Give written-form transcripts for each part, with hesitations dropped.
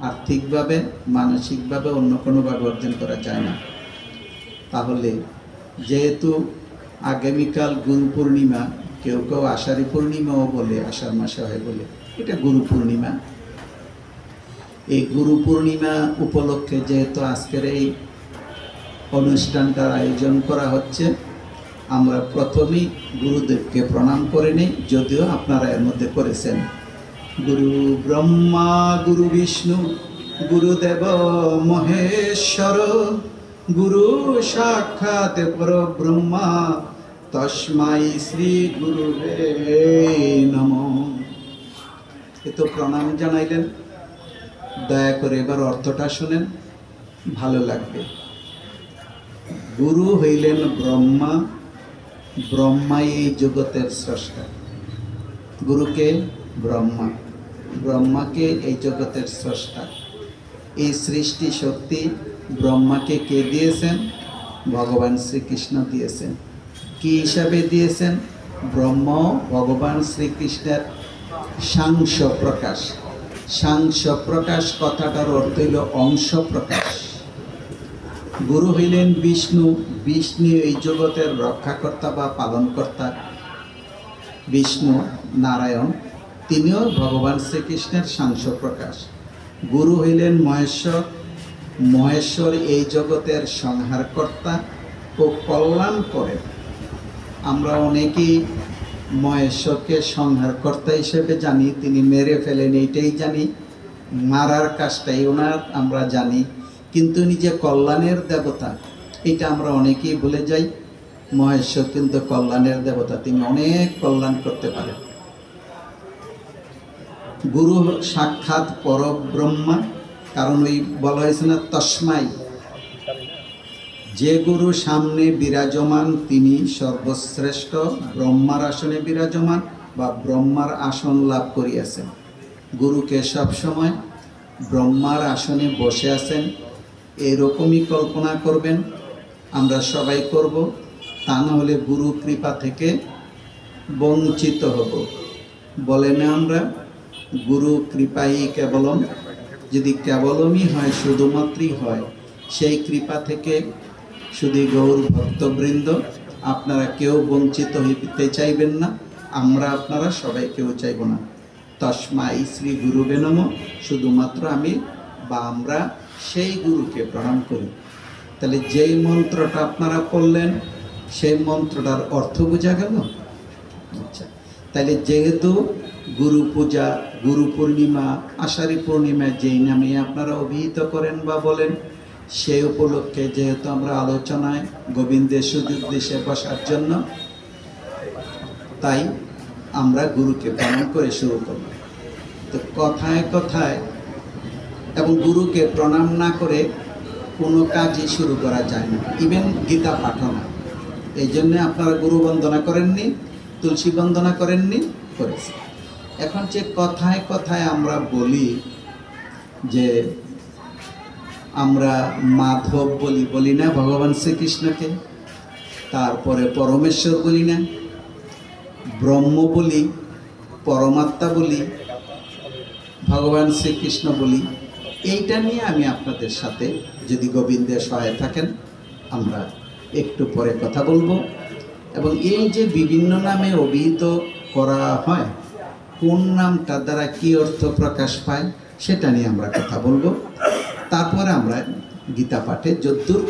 আর্থিকভাবে মানসিকভাবে অন্য কোনোভাবে অর্জন করা যায় না। তাহলে যেহেতু আগামীকাল গুরু পূর্ণিমা, কেউ কেউ আষাঢ়ী পূর্ণিমাও বলে, আষাঢ় মাসে হয় বলে, এটা গুরু পূর্ণিমা। এই গুরু পূর্ণিমা উপলক্ষে যেহেতু আজকের এই অনুষ্ঠানটার আয়োজন করা হচ্ছে, আমরা প্রথমেই গুরুদেবকে প্রণাম করে নিই, যদিও আপনারা এর মধ্যে করেছেন। গুরু ব্রহ্মা গুরু বিষ্ণু গুরুদেব মহেশ্বর, গুরু সাক্ষাৎ পরব্রহ্মা তস্মাই শ্রী গুরুবে নমঃ। এ তো প্রণাম জানাইলেন, দয়া করে এবার অর্থটা শুনেন, ভালো লাগবে। গুরু হইলেন ব্রহ্মা, ব্রহ্মাই এই জগতের স্রষ্টা। গুরুকে ব্রহ্মা, ব্রহ্মাকে এই জগতের স্রষ্টা। এই সৃষ্টি শক্তি ব্রহ্মাকে কে দিয়েছেন? ভগবান শ্রীকৃষ্ণ দিয়েছেন। কি হিসাবে দিয়েছেন? ব্রহ্ম ভগবান শ্রীকৃষ্ণের সাংস প্রকাশ। সাংস প্রকাশ কথাটার অর্থ হইল অংশ প্রকাশ। গুরু হইলেন বিষ্ণু, বিষ্ণু এই জগতের রক্ষাকর্তা বা পালনকর্তা। বিষ্ণু নারায়ণ, তিনিও ভগবান শ্রীকৃষ্ণের সাংস প্রকাশ। গুরু হইলেন মহেশ্বর, মহেশ্বর এই জগতের সংহারকর্তা ও কল্যাণ করেন। আমরা অনেকেই মহেশ্বরকে সংহারকর্তা হিসেবে জানি, তিনি মেরে ফেলেন এইটাই জানি, মারার কাজটাই ওনার আমরা জানি, কিন্তু উনি যে কল্যাণের দেবতা এটা আমরা অনেকেই ভুলে যাই। মহেশ্বর কিন্তু কল্যাণের দেবতা, তিনি অনেক কল্যাণ করতে পারেন। গুরু সাক্ষাৎ পরব্রহ্মা, কারণ ওই বলা হয়েছে না তস্মাই, যে গুরু সামনে বিরাজমান তিনি সর্বশ্রেষ্ঠ, ব্রহ্মার আসনে বিরাজমান বা ব্রহ্মার আসন লাভ করিয়াছেন। গুরুকে সবসময় ব্রহ্মার আসনে বসে আছেন, এরকমই কল্পনা করবেন, আমরা সবাই করব। তা না হলে গুরু কৃপা থেকে বঞ্চিত হব। বলে না আমরা, গুরু কৃপাই কেবলম, যদি কেবলমই হয়, শুধুমাত্রই হয়, সেই কৃপা থেকে শুধু গৌর ভক্তবৃন্দ আপনারা কেউ বঞ্চিত হইতে চাইবেন না, আমরা আপনারা সবাই কেউ চাইব না। তস্মাই শ্রী গুরুবে নমঃ, শুধুমাত্র আমি বা আমরা সেই গুরুকে প্রণাম করি। তাহলে যেই মন্ত্রটা আপনারা পড়লেন সেই মন্ত্রটার অর্থ বোঝা গেল। আচ্ছা, তাহলে যেহেতু গুরু পূজা, গুরু পূর্ণিমা, আষাঢ়ী পূর্ণিমায় যেই নামে আপনারা অভিহিত করেন বা বলেন, সেই উপলক্ষে যেহেতু আমরা আলোচনায় গোবিন্দের সুদুদ্দেশে বসার জন্য, তাই আমরা গুরুকে প্রণাম করে শুরু করব। তো কথায় কথায় এবং গুরুকে প্রণাম না করে কোনো কাজই শুরু করা যায় না, ইভেন গীতা পাঠও না। এই জন্যে আপনারা গুরু বন্দনা করেননি, তুলসী বন্দনা করেননি, করেছি। এখন যে কথায় কথায় আমরা বলি যে আমরা মাধব বলি না ভগবান শ্রীকৃষ্ণকে, তারপরে পরমেশ্বর বলি না, ব্রহ্ম বলি, পরমাত্মা বলি, ভগবান শ্রীকৃষ্ণ বলি। এইটা নিয়ে আমি আপনাদের সাথে, যদি গোবিন্দের সহায় থাকেন, আমরা একটু পরে কথা বলবো। এবং এই যে বিভিন্ন নামে অভিহিত করা হয়, কোন নামটা দ্বারা কি অর্থ প্রকাশ পায় সেটা নিয়ে আমরা কথা বলবো। তারপরে আমরা গীতা পাঠে যদ্দূর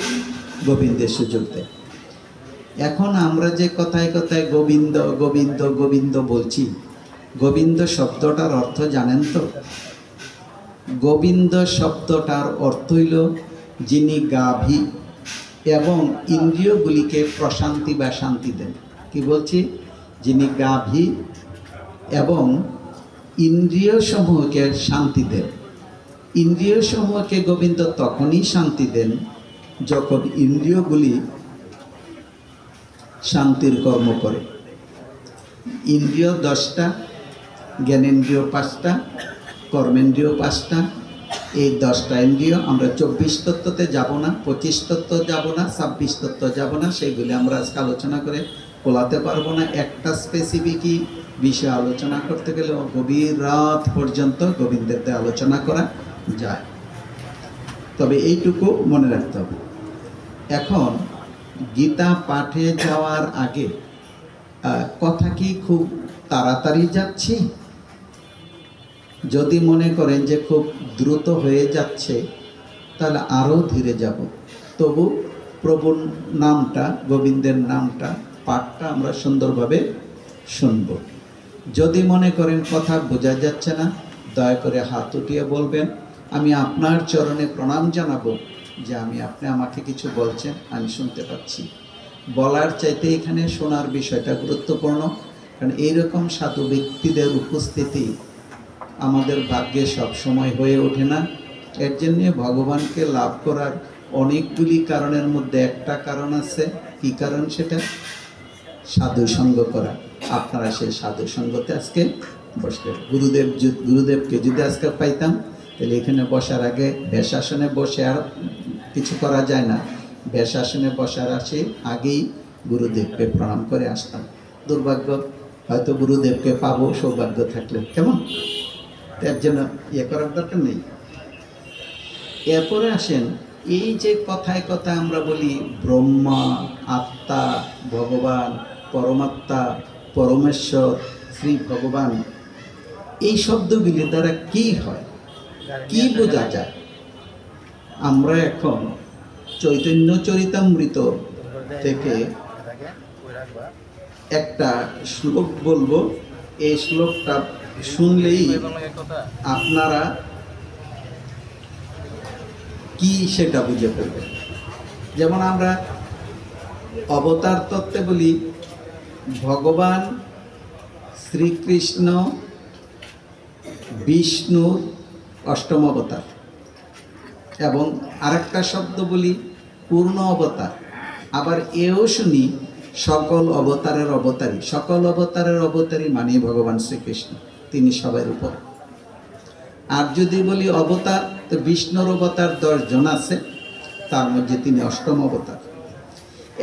গোবিন্দের সুযোগ দেয়। এখন আমরা যে কথায় কথায় গোবিন্দ গোবিন্দ গোবিন্দ বলছি, গোবিন্দ শব্দটার অর্থ জানেন তো? গোবিন্দ শব্দটার অর্থ হইল যিনি গাভী এবং ইন্দ্রিয়গুলিকে প্রশান্তি বা শান্তি দেন। কি বলছি? যিনি গাভী এবং ইন্দ্রিয় সমূহকে শান্তি দেন। ইন্দ্রিয় সমূহকে গোবিন্দ তখনই শান্তি দেন যখন ইন্দ্রিয়গুলি শান্তির কর্ম করে। ইন্দ্রিয় 10টা, জ্ঞানেন্দ্রিয় 5টা, কর্মেন্দ্রিয় 5টা। এই 10টা ইন্দ্রিয়, আমরা 24 তত্ত্বতে যাব না, 25 তত্ত্ব যাব না, 26 তত্ত্ব যাব না, সেইগুলি আমরা আজকে আলোচনা করে বলাতে পারবো না। একটা স্পেসিফিকই বিষয় আলোচনা করতে গেলে গভীর রাত পর্যন্ত গোবিন্দের আলোচনা করা যায়। তবে এইটুকু মনে রাখতে হবে, এখন গীতা পাঠে যাওয়ার আগে কথা কি খুব তাড়াতাড়ি যাচ্ছি? যদি মনে করেন যে খুব দ্রুত হয়ে যাচ্ছে তাহলে আরও ধীরে যাব। তবু প্রভুর নামটা, গোবিন্দের নামটা, পাঠটা আমরা সুন্দরভাবে শুনব। যদি মনে করেন কথা বোঝা যাচ্ছে না, দয়া করে হাত উঠিয়ে বলবেন, আমি আপনার চরণে প্রণাম জানাবো যে আপনি আমাকে কিছু বলছেন, আমি শুনতে পাচ্ছি। বলার চাইতে এখানে শোনার বিষয়টা গুরুত্বপূর্ণ, কারণ এইরকম সাধু ব্যক্তিদের উপস্থিতি আমাদের ভাগ্যে সবসময় হয়ে ওঠে না। এর জন্যে ভগবানকে লাভ করার অনেকগুলি কারণের মধ্যে একটা কারণ আছে। কি কারণ সেটা? সাধু সঙ্গ করা। আপনারা সেই সাধু সঙ্গতে আজকে বসলেন। গুরুদেবকে যদি আজকে পাইতাম তাহলে এখানে বসার আগে বেশাসনে বসে আর কিছু করা যায় না, বেশাসনে বসার আগেই গুরুদেবকে প্রণাম করে আসতাম। দুর্ভাগ্য, হয়তো গুরুদেবকে পাবো সৌভাগ্য থাকলে, কেমন? এর জন্য ইয়ে করার দরকার নেই। এরপরে আসেন, এই যে কথায় কথায় আমরা বলি ব্রহ্মা, আত্মা, ভগবান, পরমাত্মা, পরমেশ্বর, শ্রী ভগবান, এই শব্দগুলি দ্বারা কি হয়, কি বোঝা যায়? আমরা এখন চৈতন্য চরিতামৃত থেকে একটা শ্লোক বলবো। এই শ্লোকটা শুনলেই আপনারা কি সেটা বুঝে ফেলবেন। যেমন আমরা অবতার তত্ত্বে বলি ভগবান শ্রীকৃষ্ণ বিষ্ণুর অষ্টম অবতার, এবং আরেকটা শব্দ বলি পূর্ণ অবতার। আবার এও শুনি সকল অবতারের অবতারী। সকল অবতারের অবতারী মানে ভগবান শ্রীকৃষ্ণ, তিনি সবার উপর। আর যদি বলি অবতার, তো বিষ্ণুর অবতার 10 জন আছে, তার মধ্যে তিনি অষ্টম অবতার।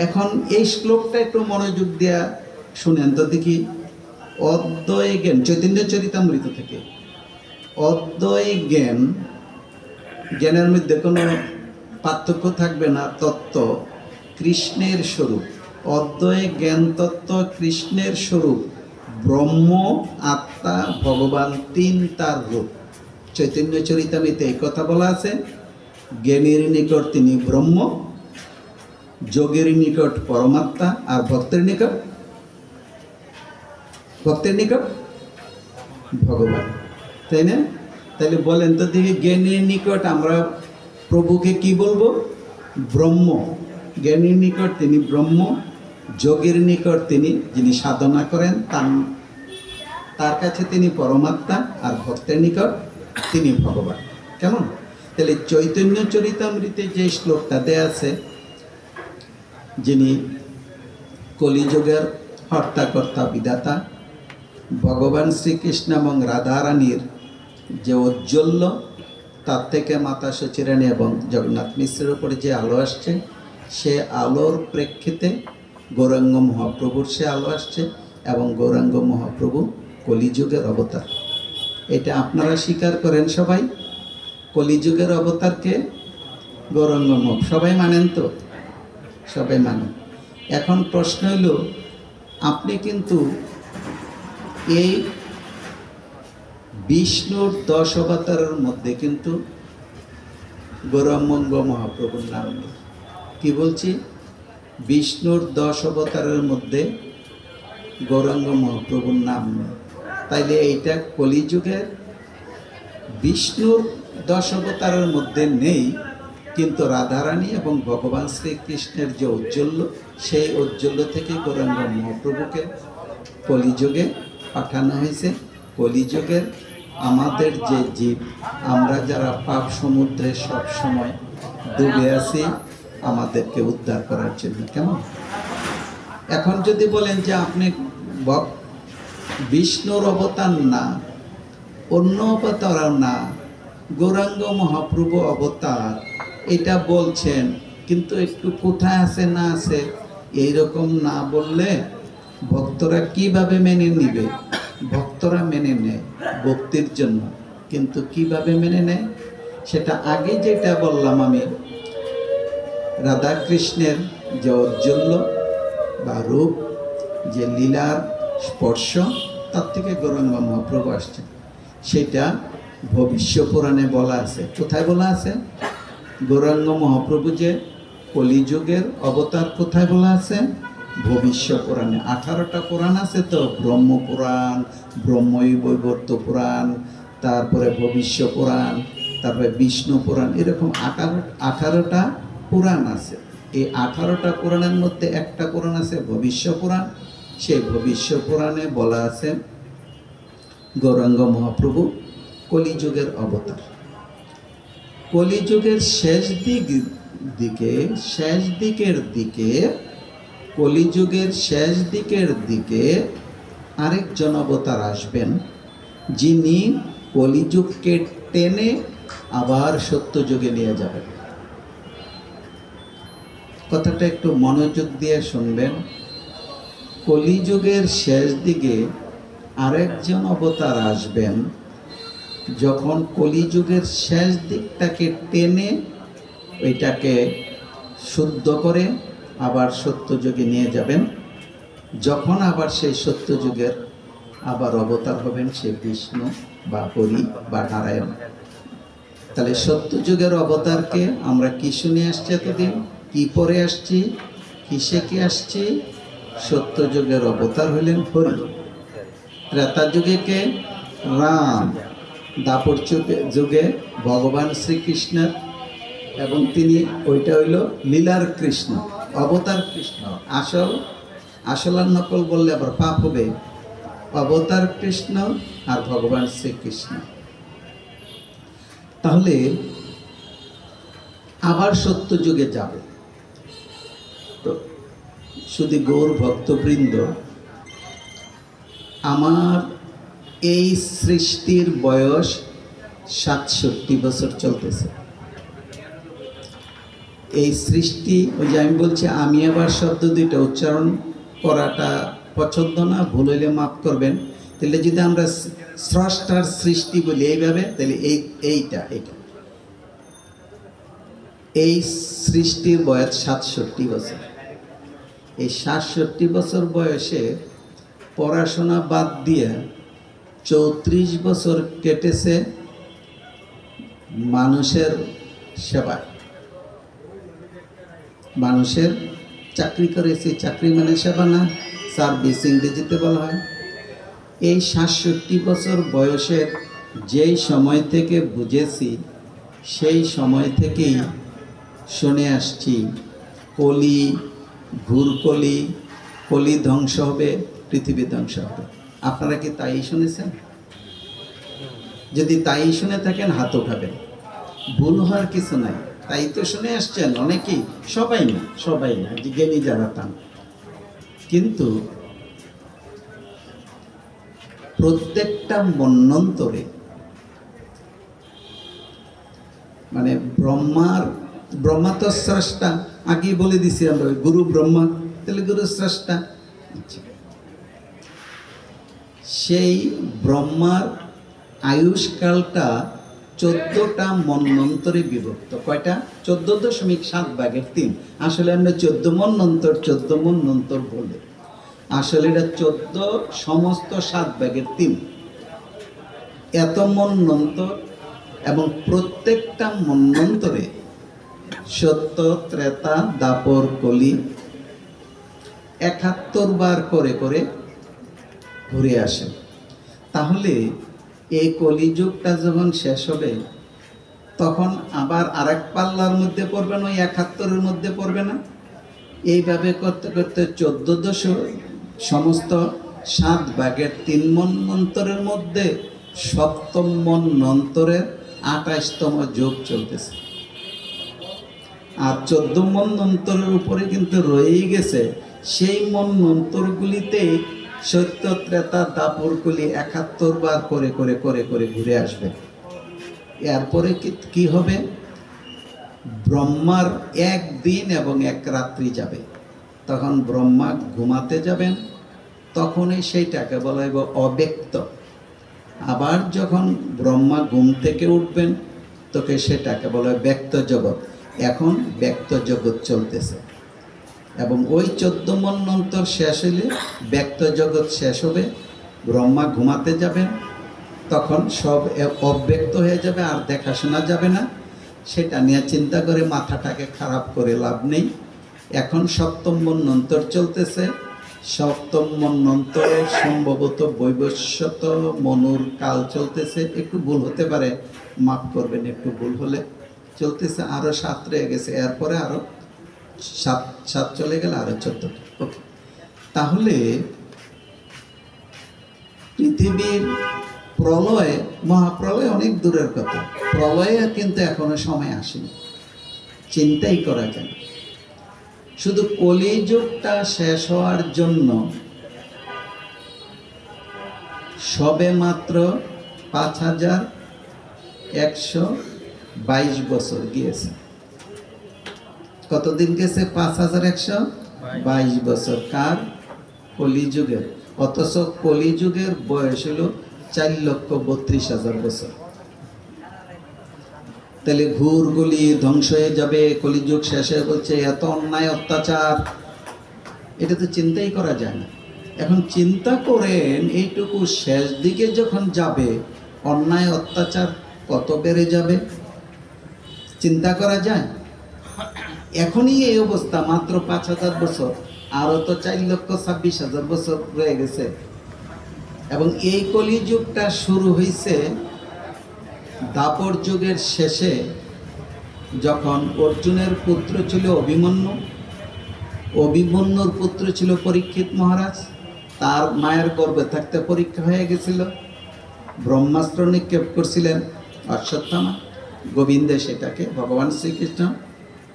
এখন এই শ্লোকটা একটু মনোযোগ দেয়া শুনেন তো দেখি। অদ্বয় জ্ঞান, চৈতন্য চরিতামৃত থেকে। অদ্বয় জ্ঞান, জ্ঞানের মধ্যে কোনো পার্থক্য থাকবে না। তত্ত্ব কৃষ্ণের স্বরূপ, অদ্বয় জ্ঞান তত্ত্ব কৃষ্ণের স্বরূপ। ব্রহ্ম, আত্মা, ভগবান, 3 তার রূপ। চৈতন্য চরিতামৃতে এই কথা বলা আছে। জ্ঞানীর নিকট তিনি ব্রহ্ম, যোগের নিকট পরমাত্মা, আর ভক্তের নিকট ভগবান। তাই না? তাহলে বলেন তো দেখি, জ্ঞানীর নিকট আমরা প্রভুকে কি বলবো? ব্রহ্ম। জ্ঞানীর নিকট তিনি ব্রহ্ম, যোগের নিকট তিনি যিনি সাধনা করেন তার কাছে তিনি পরমাত্মা, আর ভক্তের নিকট তিনি ভগবান। কেমন? তাহলে চৈতন্য চরিতামৃতে যে শ্লোকটা দেয়া আছে, যিনি কলিযুগের হর্তাকর্তা বিধাতা ভগবান শ্রীকৃষ্ণ এবং রাধারানীর যে ঔজ্জ্বল্য, তার থেকে মাতা সচিরানী এবং জগন্নাথ মিশ্রের উপরে যে আলো আসছে, সে আলোর প্রেক্ষিতে গৌরাঙ্গ মহাপ্রভুর সে আলো আসছে, এবং গৌরাঙ্গ মহাপ্রভু কলিযুগের অবতার। এটা আপনারা স্বীকার করেন সবাই? কলিযুগের অবতারকে গৌরাঙ্গ মহাপ্রভু সবাই মানেন তো? সবাই মানেন। এখন প্রশ্ন হইল, আপনি কিন্তু এই বিষ্ণুর 10 অবতারের মধ্যে কিন্তু গৌরাঙ্গ মহাপ্রভুর নাম নেই। কি বলছি? বিষ্ণুর 10 অবতারের মধ্যে গৌরাঙ্গ মহাপ্রভুর নাম নেই। তাইলে এইটা কলিযুগের বিষ্ণুর 10 অবতারের মধ্যে নেই, কিন্তু রাধারানী এবং ভগবান শ্রীকৃষ্ণের যে ঔজ্জ্বল্য, সেই ঔজ্জ্বল্য থেকে গৌরাঙ্গ মহাপ্রভুকে কলিযুগে পাঠানো হয়েছে। কলিযুগের আমাদের যে জীব, আমরা যারা পাপ সমুদ্রে সব সময় ডুবে আছি, আমাদেরকে উদ্ধার করার জন্য। কেমন? এখন যদি বলেন যে আপনি বিষ্ণুর অবতার না, অন্য অবতার না, গৌরাঙ্গ মহাপ্রভু অবতার, এটা বলছেন, কিন্তু একটু কোথায় আছে না আছে এইরকম না বললে ভক্তরা কিভাবে মেনে নিবে? ভক্তরা মেনে নেয় ভক্তির জন্য, কিন্তু কিভাবে মেনে নেয়? সেটা আগে যেটা বললাম আমি, রাধা কৃষ্ণের যে ঔজ্জ্বল্য বা রূপ, যে লীলার স্পর্শ, তার থেকে গৌরাঙ্গ মহাপ্রভু আসছে, সেটা ভবিষ্য পুরাণে বলা আছে। কোথায় বলা আছে? গৌরাঙ্গ মহাপ্রভু যে কলিযুগের অবতার, কোথায় বলা আছে? ভবিষ্য পুরাণে। 18টা পুরাণ আছে তো, ব্রহ্মপুরাণ, ব্রহ্মৈবৈবর্ত পুরাণ, তারপরে ভবিষ্য পুরাণ, তারপরে বিষ্ণু পুরাণ, এরকম 18টা পুরাণ আছে। এই 18টা পুরাণের মধ্যে একটা পুরাণ আছে ভবিষ্য পুরাণ। সেই ভবিষ্য পুরাণে বলা আছে গৌরাঙ্গ মহাপ্রভু কলিযুগের অবতার। কলিযুগের কলিযুগের শেষ দিকের দিকে আরেকজন অবতার আসবেন, যিনি কলিযুগকে টেনে আবার সত্যযুগে নিয়ে যাবেন। কথাটা একটু মনোযোগ দিয়ে শুনবেন। কলিযুগের শেষ দিকে আরেকজন অবতার আসবেন, যখন কলিযুগের শেষ দিকটাকে টেনে ওইটাকে শুদ্ধ করে আবার সত্যযুগে নিয়ে যাবেন। যখন আবার সেই সত্যযুগের আবার অবতার হবেন সেই বিষ্ণু বা হরি বা নারায়ণ। তাহলে সত্যযুগের অবতারকে আমরা কি শুনে আসছি এতদিন, কি পরে আসছি, কিসে কি আসছি? সত্যযুগের অবতার হলেন হরি। ত্রেতা যুগে কে? রাম। দাপর যুগে ভগবান শ্রীকৃষ্ণের, এবং তিনি ওইটা হইল লীলার কৃষ্ণ, অবতার কৃষ্ণ। আসল আর নকল বললে আবার পাপ হবে। অবতার কৃষ্ণ আর ভগবান শ্রীকৃষ্ণ। তাহলে আবার সত্যযুগে যাবে। তো শুধু গৌর ভক্তবৃন্দ, আমার এই সৃষ্টির বয়স 67 বছর চলতেছে। এই সৃষ্টি, ওই যে আমি বলছি, আমি আবার শব্দ দুইটা উচ্চারণ করাটা পছন্দ না, ভুল হইলে মাফ করবেন। তাহলে যদি আমরা স্রষ্টার সৃষ্টি বলি এইভাবে, তাহলে এইটা এই সৃষ্টির বয়স 67 বছর। এই 67 বছর বয়সে পড়াশোনা বাদ দিয়ে 34 বছর কেটেছে মানুষের সেবায়। মানুষের চাকরি করেছি, চাকরি মানে সেবা না, সার্ভিস ইংরেজিতে বলা হয়। এই 67 বছর বয়সের যেই সময় থেকে বুঝেছি, সেই সময় থেকেই শুনে আসছি কলি, ঘুরকলি, কলি ধ্বংস হবে, পৃথিবী ধ্বংস হবে। আপনারা কি তাই শুনেছেন? যদি তাই শুনে থাকেন হাত উঠাবেন, ভুল হওয়ার কিছু নাই। তাই তো শুনে আসছেন অনেকেই, সবাই না, জ্ঞানী যারা তান। কিন্তু প্রত্যেকটা মন্বন্তরে, মানে ব্রহ্মা তো স্রষ্টা, আগেই বলে দিছি আমরা, গুরু ব্রহ্মা, তাহলে গুরু স্রষ্টা। সেই ব্রহ্মার আয়ুষ্কালটা 14টা মন্বন্তরে বিভক্ত। কয়টা? 14.7/3। আসলে আমরা 14 মন্বন্তর বলে, আসলে এটা 14 সমস্ত 7/3। এত মন্বন্তর, এবং প্রত্যেকটা মন্বন্তরে সত্য, ত্রেতা, দাপর, কলি 71 বার করে করে ঘুরে আসে। তাহলে এই কলিযুগটা যখন শেষ হবে, তখন আবার আরেক পাল্লার মধ্যে পড়বেন, ওই 71-এর মধ্যে পড়বে না। এইভাবে করতে করতে 14 সমস্ত 7/3 মন্বন্তরের মধ্যে 7ম মন্বন্তরের 28তম যুগ চলতেছে। আর 14 মন্বন্তরের উপরে কিন্তু রয়েই গেছে সেই মন্বন্তরগুলিতে সত্য, ত্রেতা, দাপর, কলি 71 বার করে করে করে করে ঘুরে আসবে। এরপরে কি হবে? ব্রহ্মার 1 দিন এবং 1 রাত্রি যাবে। তখন ব্রহ্মা ঘুমাতে যাবেন, তখনই সেইটাকে বলা হবে অব্যক্ত। আবার যখন ব্রহ্মা ঘুম থেকে উঠবেন, তোকে সেটাকে বলে ব্যক্ত জগৎ। এখন ব্যক্ত জগৎ চলতেছে এবং ওই 14 মন্বন্তর শেষ হলে ব্যক্ত জগৎ শেষ হবে, ব্রহ্মা ঘুমাতে যাবেন, তখন সব অব্যক্ত হয়ে যাবে, আর দেখাশোনা যাবে না। সেটা নিয়ে চিন্তা করে মাথাটাকে খারাপ করে লাভ নেই। এখন 7ম মন্বন্তর চলতেছে। 7ম মন্বন্তরে সম্ভবত বৈবস্বত মনুর কাল চলতেছে, একটু ভুল হতে পারে, মাফ করবেন একটু ভুল হলে। চলতেছে, আরও 7 রয়ে গেছে, এরপরে আরও 7 চলে গেলে আরও 14। ওকে, তাহলে পৃথিবীর প্রলয়, মহাপ্রলয় অনেক দূরের কথা, প্রলয়ে কিন্তু এখনো সময় আসেনি, চিন্তাই করা যায়। শুধু কলিযুগটা শেষ হওয়ার জন্য সবে মাত্র 5122 বছর গিয়েছে। কতদিন গেছে? 5122 বছর। কার? কলিযুগের। অথচ কলিযুগের বয়স হলো 4,32,000 বছর। তাহলে ঘুরগুলি ধ্বংস হয়ে যাবে, কলিযুগ শেষে বলছে এত অন্যায় অত্যাচার, এটা তো চিন্তাই করা যায় না। এখন চিন্তা করেন এইটুকু শেষ দিকে যখন যাবে, অন্যায় অত্যাচার কত বেড়ে যাবে, চিন্তা করা যায়? এখনই এই অবস্থা, মাত্র 5,000 বছর, আরও তো 4,26,000 বছর রয়ে গেছে। এবং এই কলিযুগটা শুরু হয়েছে দাপর যুগের শেষে, যখন অর্জুনের পুত্র ছিল অভিমন্যু, অভিমন্যুর পুত্র ছিল পরীক্ষিত মহারাজ, তার মায়ের গর্ভে থাকতে পরীক্ষা হয়ে গেছিল, ব্রহ্মাস্ত্র নিক্ষেপ করছিলেন অশ্বত্থামা, গোবিন্দে সেটাকে ভগবান শ্রীকৃষ্ণ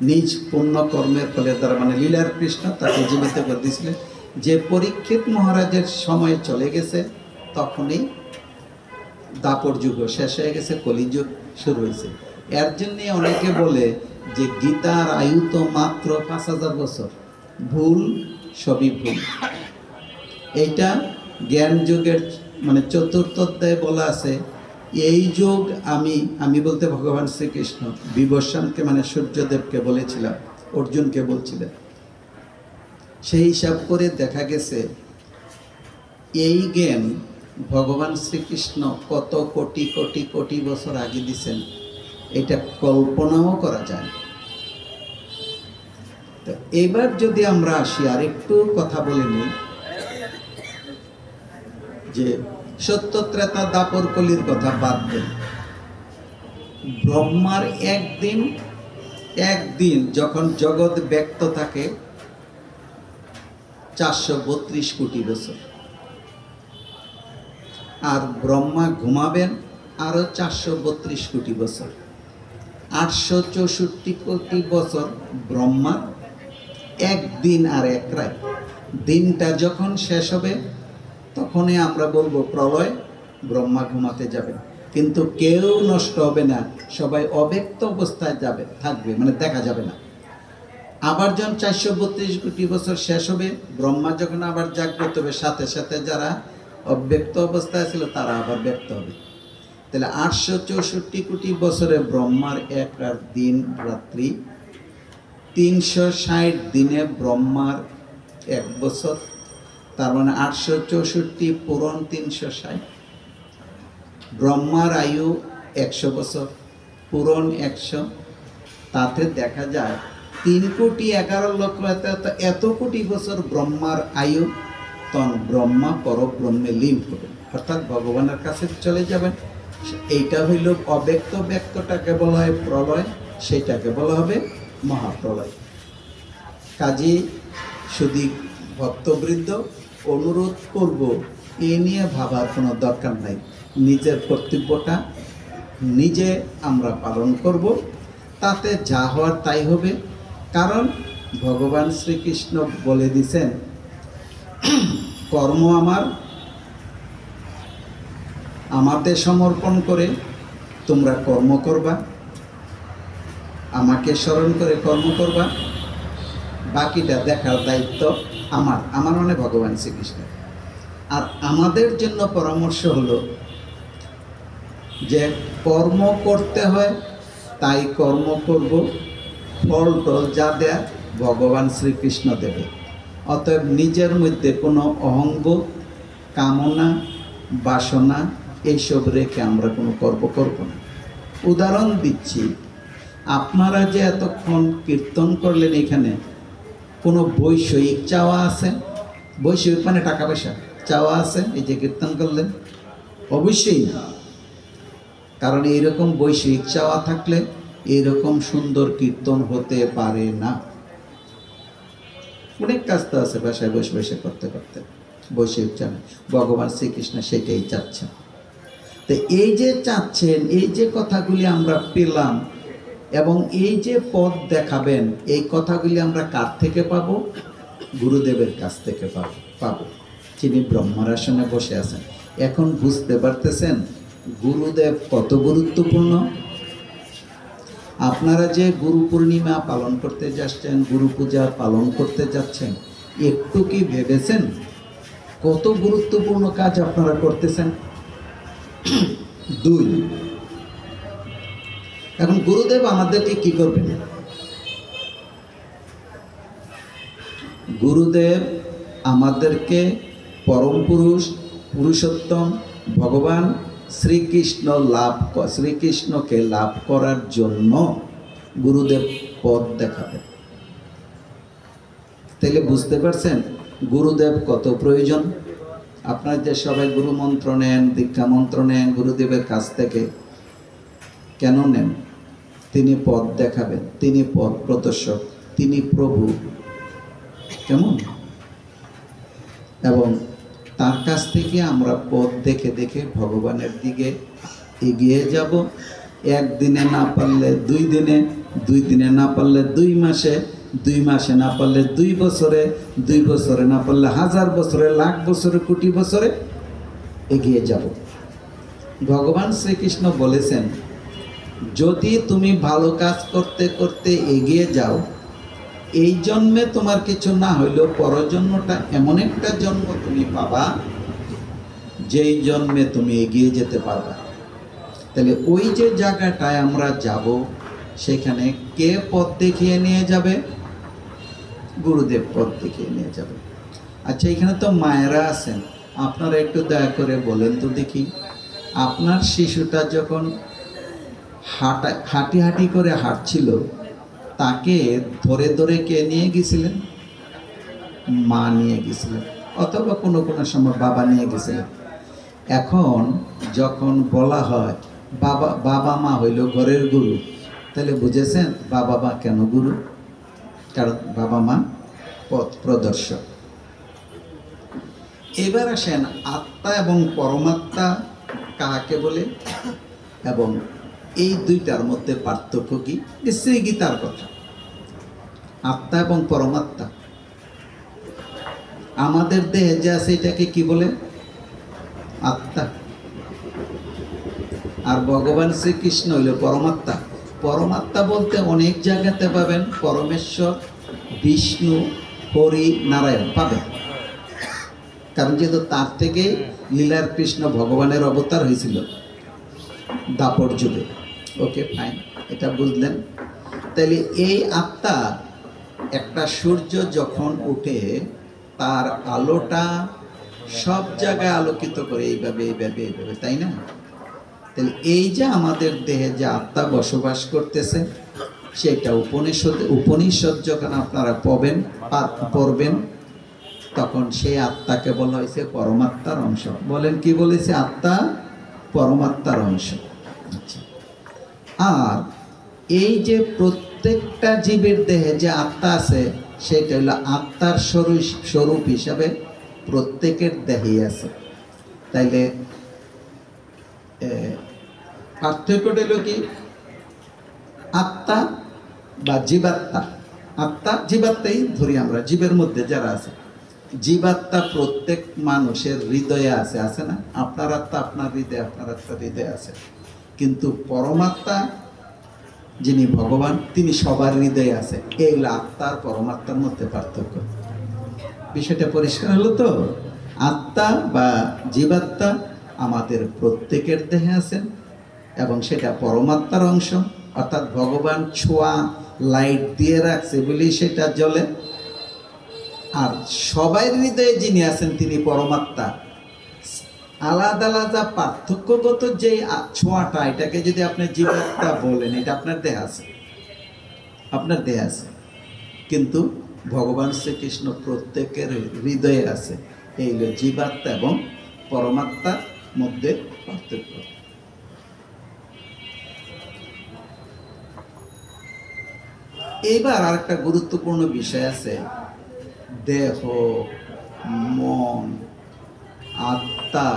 নিজ পুণ্য কর্মের ফলে দ্বারা, মানে লীলার কৃষ্ণ তাকে জীবিত করে দিয়েছিলেন। যে পরীক্ষিত মহারাজের সময় চলে গেছে, তখনই দাপর যুগ শেষ হয়ে গেছে, কলিযুগ শুরু হয়েছে। এর জন্যে অনেকে বলে যে গীতার আয়ু তো মাত্র 5,000 বছর। ভুল, সবই ভুল। এইটা জ্ঞান যুগের মানে 4র্থ অধ্যায়ে বলা আছে, এই যুগ আমি বলতে ভগবান শ্রীকৃষ্ণ বিবস্বানকে মানে সূর্যদেবকে বলেছিলাম, অর্জুনকে বলছিলেন। সেই হিসাব করে দেখা গেছে এই জ্ঞান ভগবান শ্রীকৃষ্ণ কত কোটি কোটি কোটি বছর আগে দিছেন, এটা কল্পনাও করা যায়। তো এবার যদি আমরা আসি আর একটু কথা বলে নিই, যে সত্য ত্রেতা দাপর কলির কথা বাদ দেন। ব্রহ্মার একদিন যখন জগৎ ব্যক্ত থাকে 432 কোটি বছর, আর ব্রহ্মা ঘুমাবেন আরো 432 কোটি বছর, 864 কোটি বছর ব্রহ্মার একদিন আর এক রাত। দিনটা যখন শেষ হবে তখনই আমরা বলবো প্রলয়, ব্রহ্মা ঘুমাতে যাবে, কিন্তু কেউ নষ্ট হবে না, সবাই অব্যক্ত অবস্থায় থাকবে, মানে দেখা যাবে না। আবার যখন 432 কোটি বছর শেষ হবে, ব্রহ্মা যখন আবার জাগ্রত হবে, সাথে সাথে যারা অব্যক্ত অবস্থায় ছিল তারা আবার ব্যক্ত হবে। তাহলে 864 কোটি বছরে ব্রহ্মার এক রাত দিন রাত্রি, 360 দিনে ব্রহ্মার 1 বছর, তার মানে 864 পূরণ 360। ব্রহ্মার আয়ু 100 বছর পূরণ 100, তাতে দেখা যায় 3,11,00,000 এত কোটি বছর ব্রহ্মার আয়ু, তখন ব্রহ্মা পরব্রহ্মে লীন হবেন, অর্থাৎ ভগবানের কাছে চলে যাবেন। এইটা হইল অব্যক্ত, ব্যক্তটাকে বলা হয় প্রলয়, সেটাকে বলা হবে মহাপ্রলয়। কাজী শুধু ভক্তবৃন্দ অনুরোধ করব, এ নিয়ে ভাবার কোনো দরকার নাই, নিজের কর্তব্যটা নিজে আমরা পালন করব, তাতে যা হওয়ার তাই হবে। কারণ ভগবান শ্রীকৃষ্ণ বলে দিছেন, কর্ম আমাতে সমর্পণ করে তোমরা কর্ম করবা, আমাকে স্মরণ করে কর্ম করবা, বাকিটা দেখার দায়িত্ব আমার মানে ভগবান শ্রীকৃষ্ণ। আর আমাদের জন্য পরামর্শ হলো যে কর্ম করতে হয় তাই কর্ম করব, ফল টল যা দেয় ভগবান শ্রীকৃষ্ণ দেবে। অতএব নিজের মধ্যে কোনো অহংবোধ, কামনা, বাসনা এইসব রেখে আমরা কোনো কর্ম করব না। উদাহরণ দিচ্ছি, আপনারা যে এতক্ষণ কীর্তন করলেন, এখানে কোনো বৈষয়িক চাওয়া আছে? বৈষয়িক মানে টাকা পয়সা চাওয়া আছে এই যে কীর্তন করলেন? অবশ্যই না। কারণ এইরকম বৈষয়িক চাওয়া থাকলে এইরকম সুন্দর কীর্তন হতে পারে না। অনেক কাজ তো আছে বাসায় বসে বসে করতে করতে, বৈষয়িক চান। ভগবান শ্রীকৃষ্ণ সেটাই চাচ্ছেন। তো এই যে চাচ্ছেন, এই যে কথাগুলি আমরা পেলাম এবং এই যে পথ দেখাবেন, এই কথাগুলি আমরা কার থেকে পাবো? গুরুদেবের কাছ থেকে পাবো, যিনি ব্রহ্মার আসনে বসে আছেন। এখন বুঝতে পারতেছেন গুরুদেব কত গুরুত্বপূর্ণ। আপনারা যে গুরু পূর্ণিমা পালন করতে যাচ্ছেন, গুরু পূজা পালন করতে যাচ্ছেন, একটু কি ভেবেছেন কত গুরুত্বপূর্ণ কাজ আপনারা করতেছেন? 2, এখন গুরুদেব আমাদেরকে কি করবেন? গুরুদেব আমাদেরকে পরম পুরুষ, পুরুষোত্তম ভগবান শ্রীকৃষ্ণকে লাভ করার জন্য গুরুদেব পথ দেখাবেন। তাহলে বুঝতে পারছেন গুরুদেব কত প্রয়োজন। আপনারা যে সবাই গুরু মন্ত্র নেন, দীক্ষা মন্ত্র নেন গুরুদেবের কাছ থেকে, কেন নেন? তিনি পথ দেখাবেন, তিনি পথ প্রদর্শক, তিনি প্রভু, কেমন? এবং তার কাছ থেকে আমরা পথ দেখে দেখে ভগবানের দিকে এগিয়ে যাব। একদিনে না পারলে 2 দিনে, 2 দিনে না পারলে 2 মাসে, 2 মাসে না পারলে 2 বছরে, 2 বছরে না পারলে 1000 বছরে, লাখ বছরে, কোটি বছরে এগিয়ে যাব। ভগবান শ্রীকৃষ্ণ বলেছেন, যদি তুমি ভালো কাজ করতে করতে এগিয়ে যাও, এই জন্মে তোমার কিছু না হইলেও পরজন্মটা এমন একটা জন্ম তুমি পাবা যেই জন্মে তুমি এগিয়ে যেতে পারবা। তাহলে ওই যে জায়গাটায় আমরা যাব, সেখানে কে পথ দেখিয়ে নিয়ে যাবে? গুরুদেব পথ দেখিয়ে নিয়ে যাবে। আচ্ছা, এখানে তো মায়েরা আছেন, আপনারা একটু দয়া করে বলেন তো দেখি, আপনার শিশুটা যখন হাঁটি হাঁটি করে হাঁটছিল, তাকে ধরে ধরে কে নিয়ে গেছিলেন? মা নিয়ে গেছিলেন, অথবা কোনো কোনো সময় বাবা নিয়ে গেছিলেন। এখন যখন বলা হয় বাবা মা হইল ঘরের গুরু, তাহলে বুঝেছেন বাবা মা কেন গুরু? কারণ বাবা মা পথ প্রদর্শক। এবার আসেন, আত্মা এবং পরমাত্মা কাকে বলে এবং এই দুইটার মধ্যে পার্থক্য কি? নিশ্চয়ই গীতার কথা। আত্মা এবং পরমাত্মা, আমাদের দেহে যে আছে এটাকে কি বলে? আত্মা। আর ভগবান শ্রীকৃষ্ণ হইল পরমাত্মা। পরমাত্মা বলতে অনেক জায়গাতে পাবেন, পরমেশ্বর, বিষ্ণু, হরি, নারায়ণ পাবেন। কারণ যেহেতু তার থেকে লীলার কৃষ্ণ ভগবানের অবতার হয়েছিল দাপর যুগে। ওকে, ফাইন, এটা বুঝলেন। তাহলে এই আত্মা, একটা সূর্য যখন উঠে তার আলোটা সব জায়গায় আলোকিত করে, এইভাবে এইভাবে এইভাবে, তাই না? তাহলে এই যে আমাদের দেহে যে আত্মা বসবাস করতেছে, সেটা উপনিষদ যখন আপনারা পড়বেন, তখন সেই আত্মাকে বলা হয়েছে পরমাত্মার অংশ। বলেন কি বলেছে? আত্মা পরমাত্মার অংশ। আচ্ছা, আর এই যে প্রত্যেকটা জীবের দেহে যে আত্মা আছে, সেটা হলো আত্মার স্বরূপ হিসাবে প্রত্যেকের দেহেই আছে। তাইলে পার্থক্যটা হলো কি? আত্মা বা জীবাত্মা, আত্মা জীবাত্মাই ধরি আমরা, জীবের মধ্যে যারা আছে, জীবাত্মা প্রত্যেক মানুষের হৃদয়ে আছে, আছে না? আপনার আত্মা আপনার হৃদয়ে, আপনার আত্মা হৃদয়ে আছে। কিন্তু পরমাত্মা যিনি ভগবান, তিনি সবার হৃদয়ে আছে। এই হলো আত্মার পরমাত্মার মধ্যে পার্থক্য। বিষয়টা পরিষ্কার হলো তো? আত্মা বা জীবাত্মা আমাদের প্রত্যেকের দেহে আছেন এবং সেটা পরমাত্মার অংশ। অর্থাৎ ভগবান ছোঁয়া লাইট দিয়ে রাখছে বলেই সেটা জ্বলে। আর সবাই হৃদয়ে যিনি আছেন তিনি পরমাত্মা। আলাদা আলাদা পার্থক্যগত যে ছোঁয়াটা, এটাকে যদি আপনি জীবাত্মা বলেন, এটা আপনার দেহ আছে, আপনার দেহ আছে, কিন্তু ভগবান শ্রীকৃষ্ণ প্রত্যেকের হৃদয়ে আছে। এই হলো জীবাত্মা এবং পরমাত্মার মধ্যে পার্থক্য। এইবার আর একটা গুরুত্বপূর্ণ বিষয় আছে, দেহ, মন, আত্মা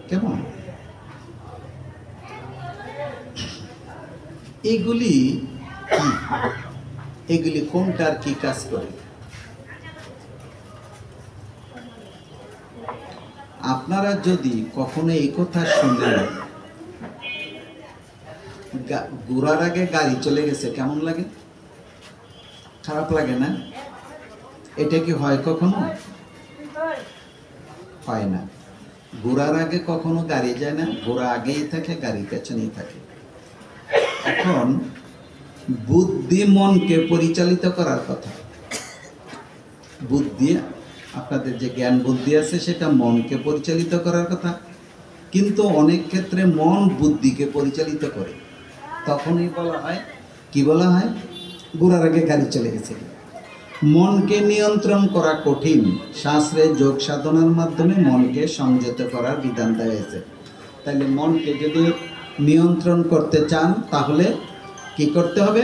কেমন, এগুলি কোনটার কি কাজ করে? আপনারা যদি কখনো এই কথা শুনলেন, ঘোরার আগে গাড়ি চলে গেছে, কেমন লাগে? খারাপ লাগে না? এটা কি হয় কখনো? হয় না। ঘোরার আগে কখনো গাড়ি যায় না, ঘোড়া আগেই থাকে, গাড়ি পেছনেই থাকে। এখন বুদ্ধি মনকে পরিচালিত করার কথা। বুদ্ধি, আপনাদের যে জ্ঞান বুদ্ধি আছে সেটা মনকে পরিচালিত করার কথা, কিন্তু অনেক ক্ষেত্রে মন বুদ্ধিকে পরিচালিত করে। তখনই বলা হয়, কি বলা হয়? ঘোরার আগে গাড়ি চলে গেছে। মনকে নিয়ন্ত্রণ করা কঠিন। শাস্ত্রে যোগ সাধনার মাধ্যমে মনকে সংযত করার বিধান দেওয়া হয়েছে। তাহলে মনকে যদি নিয়ন্ত্রণ করতে চান তাহলে কি করতে হবে?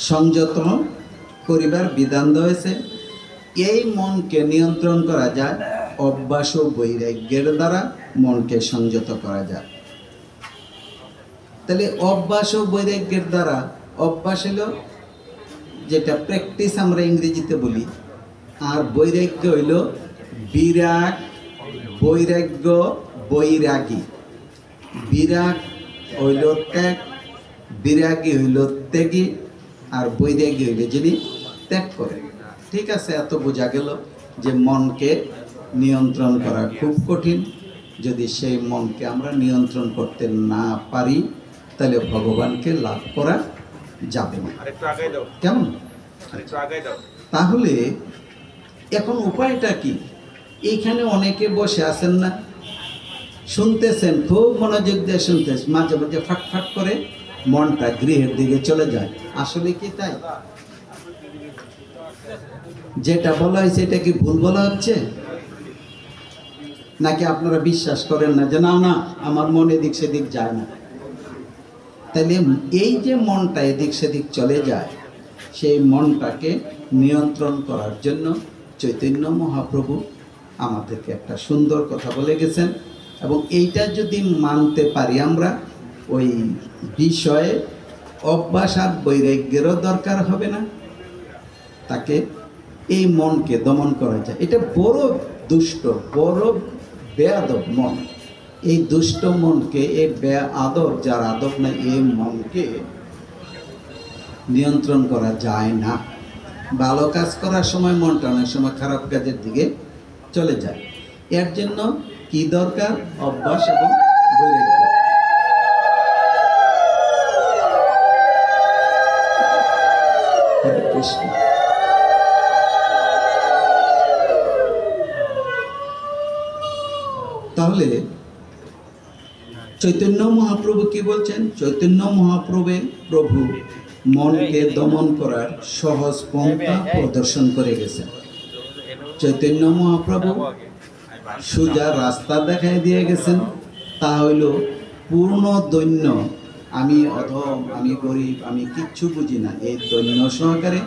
সংযত করিবার বিধান দেওয়া হয়েছে। এই মনকে নিয়ন্ত্রণ করা যায় অভ্যাস ও বৈরাগ্যের দ্বারা, মনকে সংযত করা যায়। তাহলে অভ্যাস ও বৈরাগ্যের দ্বারা, অভ্যাস হলো যেটা প্র্যাকটিস আমরা ইংরেজিতে বলি, আর বৈরাগ্য হইল বিরাগ, বৈরাগ্য বৈরাগী। বিরাগ হইল ত্যাগ, বিরাগী হইল ত্যাগী, আর বৈরাগী হইল যিনি ত্যাগ করে। ঠিক আছে, এত বোঝা গেল যে মনকে নিয়ন্ত্রণ করা খুব কঠিন। যদি সেই মনকে আমরা নিয়ন্ত্রণ করতে না পারি তাহলে ভগবানকে লাভ করা যাবে না। কেমন? তাহলে এখন উপায়টা কি? এইখানে অনেকে বসে আছেন না, শুনতেছেন, খুব মনোযোগ দিয়ে শুনতেছেন, মাঝে মাঝে ফাটফাট করে মনটা গৃহের দিকে চলে যায়। আসলে কি তাই? যেটা বলা হয়েছে এটা কি ভুল বলা হচ্ছে? নাকি আপনারা বিশ্বাস করেন না যে না না আমার মন এদিক সেদিক যায় না? তাহলে এই যে মনটা এদিক সেদিক চলে যায়, সেই মনটাকে নিয়ন্ত্রণ করার জন্য চৈতন্য মহাপ্রভু আমাদেরকে একটা সুন্দর কথা বলে গেছেন। এবং এইটা যদি মানতে পারি আমরা, ওই বিষয়ে অভ্যাস আর বৈরাগ্যেরও দরকার হবে না, তাকে এই মনকে দমন করা যায়। এটা বড় দুষ্ট, বড় বেয়াদব মন। এই দুষ্ট মনকে, এই বেয়াদব, যার আদব না, এই মনকে নিয়ন্ত্রণ করা যায় না। ভালো কাজ করার সময় মনটা অনেক সময় খারাপ কাজের দিকে চলে যায়। এর জন্য কি দরকার? অভ্যাস এবং বৈরাগ্য। হরে কৃষ্ণ। তাহলে চৈতন্য মহাপ্রভু কি বলছেন? চৈতন্য প্রভু মনকে দমন করার সহজ পন্থা প্রদর্শন করে গেছেন। চৈতন্য মহাপ্রভু সোজা রাস্তা দেখায় দিয়ে গেছেন, তা হইল পূর্ণ দৈন্য, আমি অধম, আমি গরিব, আমি কিচ্ছু বুঝি না, এই দৈন্য সহকারে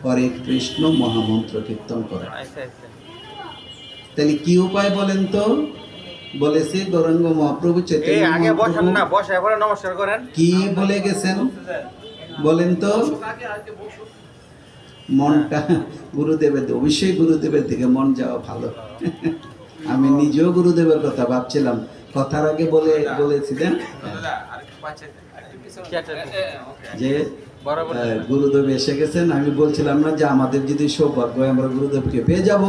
হরে কৃষ্ণ মহামন্ত্র কীর্তন করা। তাহলে কি উপায় বলেন তো? বলেছে গৌরাঙ্গ মহাপ্রভু চৈতন্য কি বলে গেছেন বলেন তো? মনটা গুরুদেবের, অবশ্যই গুরুদেবের দিকে মন যাওয়া ভালো। আমি নিজেও গুরুদেবের কথা ভাবছিলাম, কথার আগে বলেছিলেন যে গুরুদেব এসে গেছেন। আমি বলছিলাম না যে আমাদের যদি সৌভাগ্য হয় আমরা গুরুদেবকে পেয়ে যাব,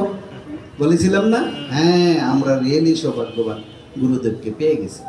বলেছিলাম না? হ্যাঁ, আমরা রিয়েলি সৌভাগ্যবান, গুরুদেবকে পেয়ে গেছি।